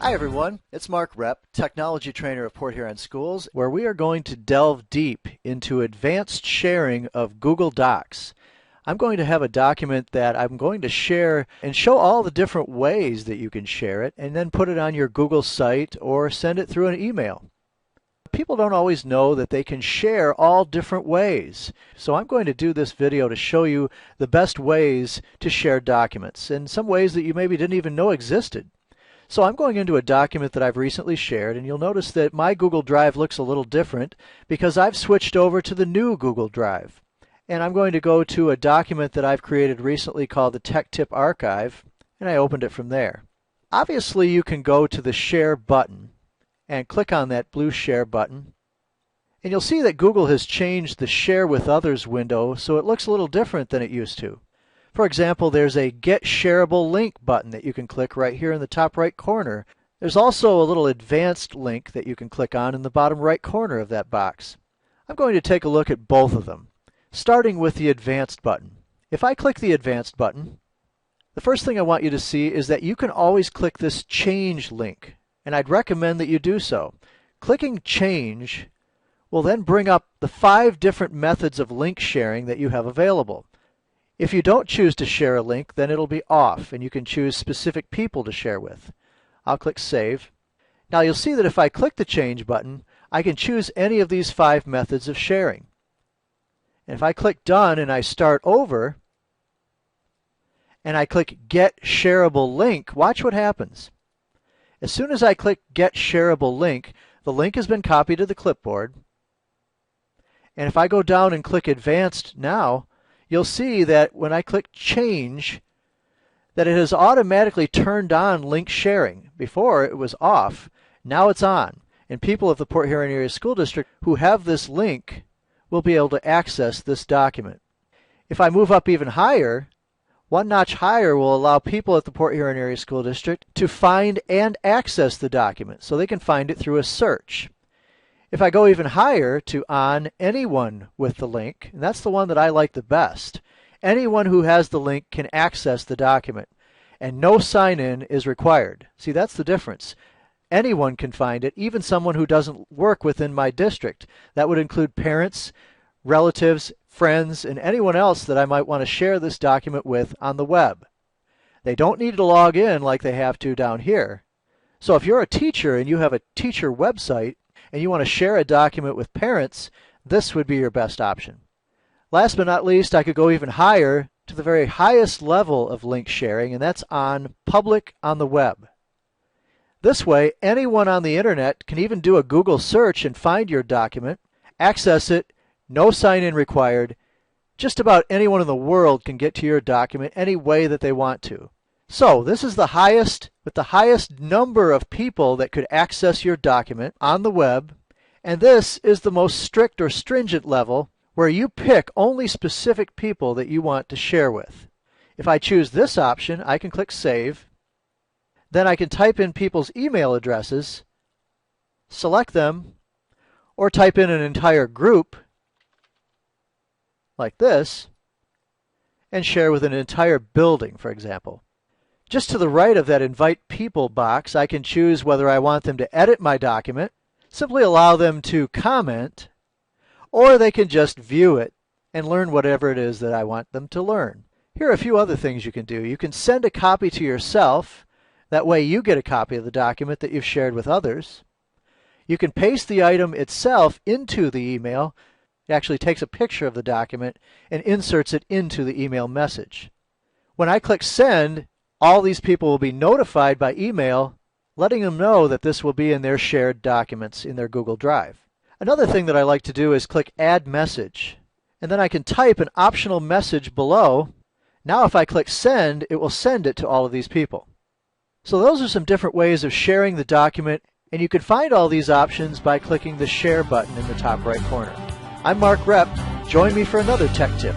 Hi everyone, it's Mark Repp, Technology Trainer of Port Huron Schools, where we are going to delve deep into advanced sharing of Google Docs. I'm going to have a document that I'm going to share and show all the different ways that you can share it, and then put it on your Google site or send it through an email. People don't always know that they can share all different ways. So I'm going to do this video to show you the best ways to share documents, and some ways that you maybe didn't even know existed. So I'm going into a document that I've recently shared, and you'll notice that my Google Drive looks a little different because I've switched over to the new Google Drive. And I'm going to go to a document that I've created recently called the Tech Tip Archive, and I opened it from there. Obviously, you can go to the Share button and click on that blue Share button. And you'll see that Google has changed the Share with Others window so it looks a little different than it used to. For example, there's a Get Shareable Link button that you can click right here in the top right corner. There's also a little advanced link that you can click on in the bottom right corner of that box. I'm going to take a look at both of them, starting with the advanced button. If I click the advanced button, the first thing I want you to see is that you can always click this change link, and I'd recommend that you do so. Clicking change will then bring up the 5 different methods of link sharing that you have available. If you don't choose to share a link, then it'll be off, and you can choose specific people to share with. I'll click Save. Now you'll see that if I click the Change button, I can choose any of these 5 methods of sharing. And if I click Done and I start over, and I click Get Shareable Link, watch what happens. As soon as I click Get Shareable Link, the link has been copied to the clipboard. And if I go down and click Advanced now, you'll see that when I click Change, that it has automatically turned on link sharing. Before it was off, now it's on. And people of the Port Huron Area School District who have this link will be able to access this document. If I move up even higher, one notch higher will allow people at the Port Huron Area School District to find and access the document, so they can find it through a search. If I go even higher to On Anyone with the link, and that's the one that I like the best, anyone who has the link can access the document, and no sign-in is required. See, that's the difference. Anyone can find it, even someone who doesn't work within my district. That would include parents, relatives, friends, and anyone else that I might want to share this document with on the web. They don't need to log in like they have to down here. So if you're a teacher and you have a teacher website, and you want to share a document with parents, this would be your best option. Last but not least, I could go even higher to the very highest level of link sharing, and that's on Public on the Web. This way, anyone on the internet can even do a Google search and find your document, access it, no sign-in required. Just about anyone in the world can get to your document any way that they want to. So this is the highest, with the highest number of people that could access your document on the web, and this is the most strict or stringent level where you pick only specific people that you want to share with. If I choose this option, I can click Save. Then I can type in people's email addresses, select them, or type in an entire group like this, and share with an entire building, for example. Just to the right of that Invite People box, I can choose whether I want them to edit my document, simply allow them to comment, or they can just view it and learn whatever it is that I want them to learn. Here are a few other things you can do. You can send a copy to yourself. That way you get a copy of the document that you've shared with others. You can paste the item itself into the email. It actually takes a picture of the document and inserts it into the email message. When I click Send, all these people will be notified by email, letting them know that this will be in their shared documents in their Google Drive. Another thing that I like to do is click Add Message, and then I can type an optional message below. Now if I click Send, it will send it to all of these people. So those are some different ways of sharing the document, and you can find all these options by clicking the Share button in the top right corner. I'm Mark Repp. Join me for another Tech Tip.